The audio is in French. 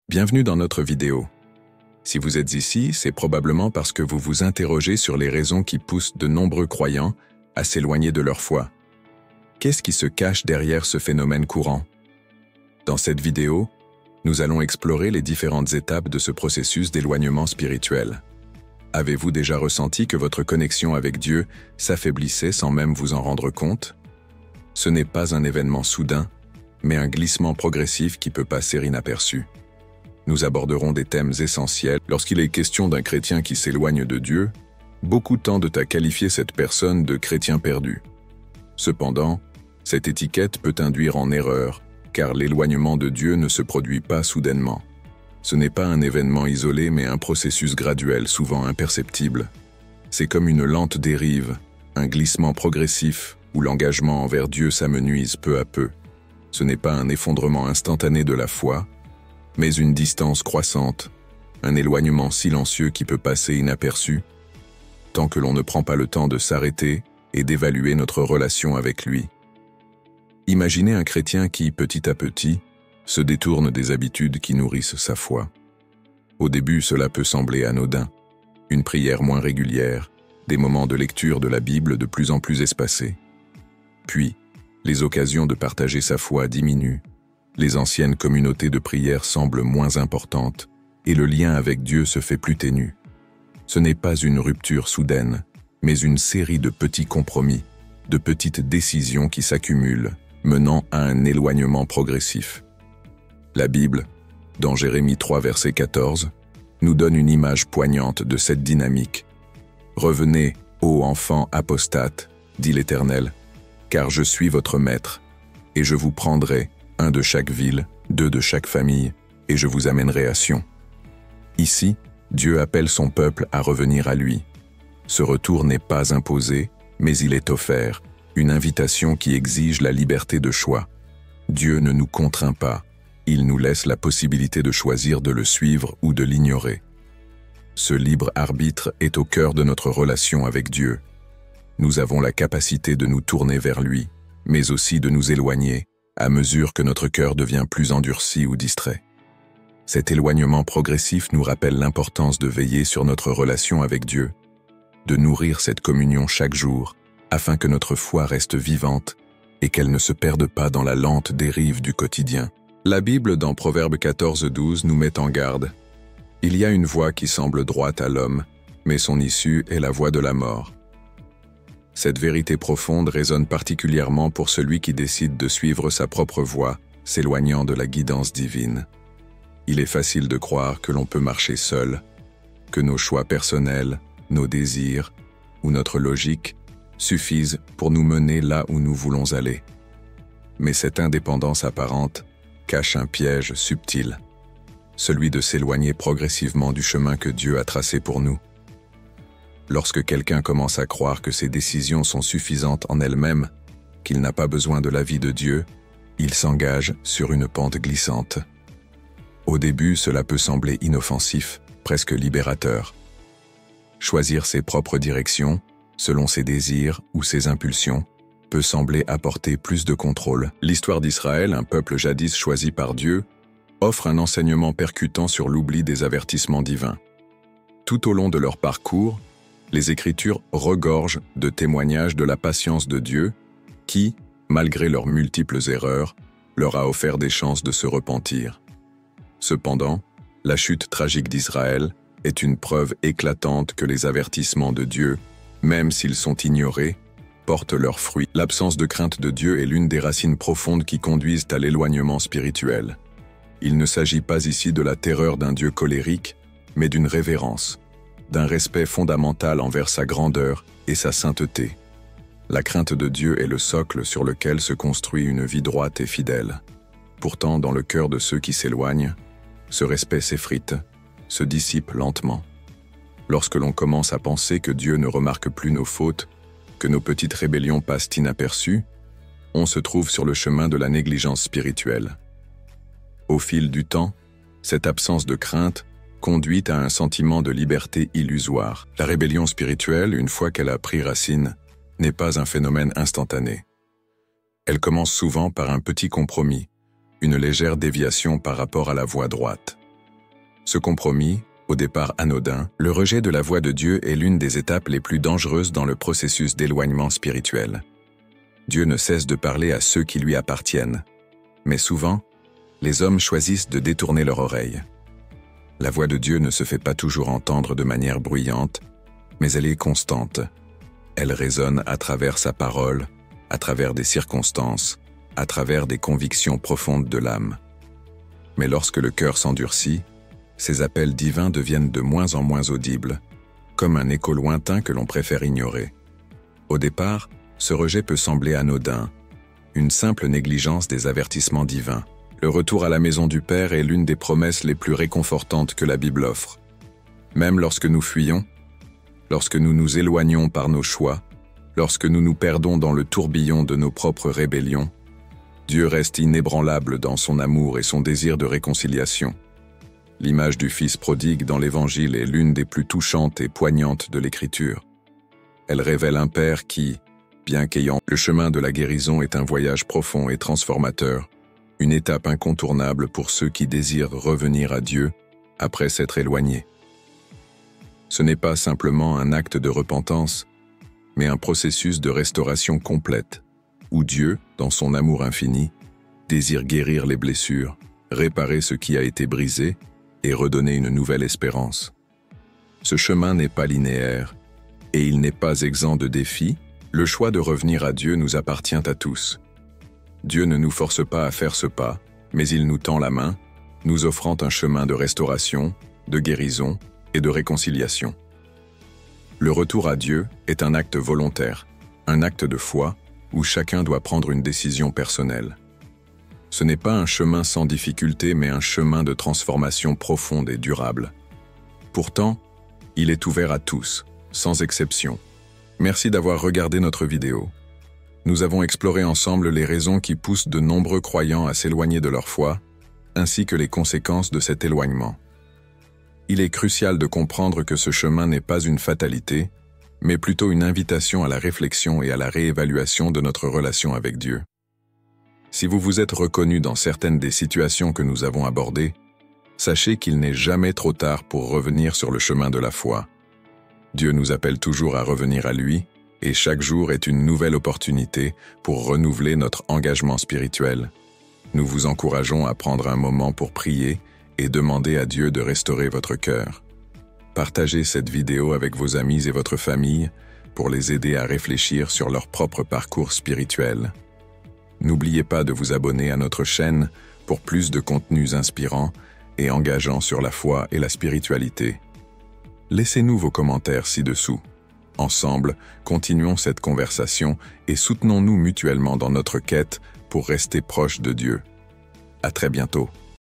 Bienvenue dans notre vidéo. Si vous êtes ici, c'est probablement parce que vous vous interrogez sur les raisons qui poussent de nombreux croyants à s'éloigner de leur foi. Qu'est-ce qui se cache derrière ce phénomène courant? Dans cette vidéo, nous allons explorer les différentes étapes de ce processus d'éloignement spirituel. Avez-vous déjà ressenti que votre connexion avec Dieu s'affaiblissait sans même vous en rendre compte? Ce n'est pas un événement soudain, mais un glissement progressif qui peut passer inaperçu. Nous aborderons des thèmes essentiels. Lorsqu'il est question d'un chrétien qui s'éloigne de Dieu, beaucoup tendent à qualifier cette personne de chrétien perdu. Cependant, cette étiquette peut induire en erreur, car l'éloignement de Dieu ne se produit pas soudainement. Ce n'est pas un événement isolé, mais un processus graduel, souvent imperceptible. C'est comme une lente dérive, un glissement progressif, où l'engagement envers Dieu s'amenuise peu à peu. Ce n'est pas un effondrement instantané de la foi, mais une distance croissante, un éloignement silencieux qui peut passer inaperçu, tant que l'on ne prend pas le temps de s'arrêter et d'évaluer notre relation avec lui. Imaginez un chrétien qui, petit à petit, se détourne des habitudes qui nourrissent sa foi. Au début, cela peut sembler anodin, une prière moins régulière, des moments de lecture de la Bible de plus en plus espacés. Puis, les occasions de partager sa foi diminuent, les anciennes communautés de prière semblent moins importantes et le lien avec Dieu se fait plus ténu. Ce n'est pas une rupture soudaine, mais une série de petits compromis, de petites décisions qui s'accumulent, menant à un éloignement progressif. La Bible, dans Jérémie 3 verset 14, nous donne une image poignante de cette dynamique. « Revenez, ô enfants apostates, dit l'Éternel, car je suis votre maître, et je vous prendrai, un de chaque ville, 2 de chaque famille, et je vous amènerai à Sion. » Ici, Dieu appelle son peuple à revenir à lui. Ce retour n'est pas imposé, mais il est offert, une invitation qui exige la liberté de choix. Dieu ne nous contraint pas, il nous laisse la possibilité de choisir de le suivre ou de l'ignorer. Ce libre arbitre est au cœur de notre relation avec Dieu. Nous avons la capacité de nous tourner vers lui, mais aussi de nous éloigner, à mesure que notre cœur devient plus endurci ou distrait. Cet éloignement progressif nous rappelle l'importance de veiller sur notre relation avec Dieu, de nourrir cette communion chaque jour, afin que notre foi reste vivante et qu'elle ne se perde pas dans la lente dérive du quotidien. La Bible, dans Proverbe 14:12, nous met en garde. « Il y a une voie qui semble droite à l'homme, mais son issue est la voie de la mort. » Cette vérité profonde résonne particulièrement pour celui qui décide de suivre sa propre voie, s'éloignant de la guidance divine. Il est facile de croire que l'on peut marcher seul, que nos choix personnels, nos désirs ou notre logique suffisent pour nous mener là où nous voulons aller. Mais cette indépendance apparente cache un piège subtil, celui de s'éloigner progressivement du chemin que Dieu a tracé pour nous. Lorsque quelqu'un commence à croire que ses décisions sont suffisantes en elles-mêmes, qu'il n'a pas besoin de l'avis de Dieu, il s'engage sur une pente glissante. Au début, cela peut sembler inoffensif, presque libérateur. Choisir ses propres directions, selon ses désirs ou ses impulsions, peut sembler apporter plus de contrôle. L'histoire d'Israël, un peuple jadis choisi par Dieu, offre un enseignement percutant sur l'oubli des avertissements divins. Tout au long de leur parcours, les Écritures regorgent de témoignages de la patience de Dieu qui, malgré leurs multiples erreurs, leur a offert des chances de se repentir. Cependant, la chute tragique d'Israël est une preuve éclatante que les avertissements de Dieu, même s'ils sont ignorés, portent leurs fruits. L'absence de crainte de Dieu est l'une des racines profondes qui conduisent à l'éloignement spirituel. Il ne s'agit pas ici de la terreur d'un Dieu colérique, mais d'une révérence, d'un respect fondamental envers sa grandeur et sa sainteté. La crainte de Dieu est le socle sur lequel se construit une vie droite et fidèle. Pourtant, dans le cœur de ceux qui s'éloignent, ce respect s'effrite, se dissipe lentement. Lorsque l'on commence à penser que Dieu ne remarque plus nos fautes, que nos petites rébellions passent inaperçues, on se trouve sur le chemin de la négligence spirituelle. Au fil du temps, cette absence de crainte conduit à un sentiment de liberté illusoire. La rébellion spirituelle, une fois qu'elle a pris racine, n'est pas un phénomène instantané. Elle commence souvent par un petit compromis, une légère déviation par rapport à la voie droite. Ce compromis, au départ anodin, le rejet de la voix de Dieu est l'une des étapes les plus dangereuses dans le processus d'éloignement spirituel. Dieu ne cesse de parler à ceux qui lui appartiennent, mais souvent, les hommes choisissent de détourner leur oreille. La voix de Dieu ne se fait pas toujours entendre de manière bruyante, mais elle est constante. Elle résonne à travers sa parole, à travers des circonstances, à travers des convictions profondes de l'âme. Mais lorsque le cœur s'endurcit, ces appels divins deviennent de moins en moins audibles, comme un écho lointain que l'on préfère ignorer. Au départ, ce rejet peut sembler anodin, une simple négligence des avertissements divins. Le retour à la maison du Père est l'une des promesses les plus réconfortantes que la Bible offre. Même lorsque nous fuyons, lorsque nous nous éloignons par nos choix, lorsque nous nous perdons dans le tourbillon de nos propres rébellions, Dieu reste inébranlable dans son amour et son désir de réconciliation. L'image du Fils prodigue dans l'Évangile est l'une des plus touchantes et poignantes de l'Écriture. Elle révèle un Père qui, bien qu'ayant le chemin de la guérison est un voyage profond et transformateur, une étape incontournable pour ceux qui désirent revenir à Dieu après s'être éloignés. Ce n'est pas simplement un acte de repentance, mais un processus de restauration complète, où Dieu, dans son amour infini, désire guérir les blessures, réparer ce qui a été brisé et redonner une nouvelle espérance. Ce chemin n'est pas linéaire, et il n'est pas exempt de défis. Le choix de revenir à Dieu nous appartient à tous. Dieu ne nous force pas à faire ce pas, mais il nous tend la main, nous offrant un chemin de restauration, de guérison et de réconciliation. Le retour à Dieu est un acte volontaire, un acte de foi où chacun doit prendre une décision personnelle. Ce n'est pas un chemin sans difficulté, mais un chemin de transformation profonde et durable. Pourtant, il est ouvert à tous, sans exception. Merci d'avoir regardé notre vidéo. Nous avons exploré ensemble les raisons qui poussent de nombreux croyants à s'éloigner de leur foi, ainsi que les conséquences de cet éloignement. Il est crucial de comprendre que ce chemin n'est pas une fatalité, mais plutôt une invitation à la réflexion et à la réévaluation de notre relation avec Dieu. Si vous vous êtes reconnu dans certaines des situations que nous avons abordées, sachez qu'il n'est jamais trop tard pour revenir sur le chemin de la foi. Dieu nous appelle toujours à revenir à lui, et chaque jour est une nouvelle opportunité pour renouveler notre engagement spirituel. Nous vous encourageons à prendre un moment pour prier et demander à Dieu de restaurer votre cœur. Partagez cette vidéo avec vos amis et votre famille pour les aider à réfléchir sur leur propre parcours spirituel. N'oubliez pas de vous abonner à notre chaîne pour plus de contenus inspirants et engageants sur la foi et la spiritualité. Laissez-nous vos commentaires ci-dessous. Ensemble, continuons cette conversation et soutenons-nous mutuellement dans notre quête pour rester proches de Dieu. À très bientôt.